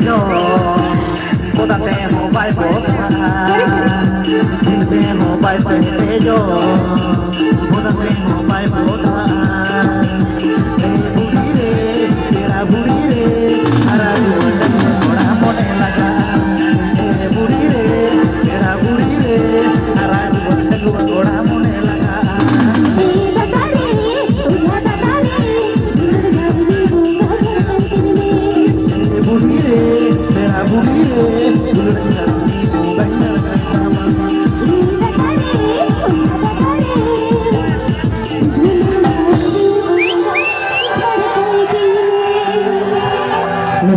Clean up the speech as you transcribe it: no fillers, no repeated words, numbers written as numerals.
โยโคตรแต่หัวใบโผล่แต่หัวใบเตโยโคตรแต่หัวใบโผล่บุรีเร่เทราบุรีเร่อาราจูวันโกราโมเนลากาบุรีเร่เทราบุรีเร่อาราจูวันโกราโมเนลากาBuri re, tera buri re, dulur jati bugaiya.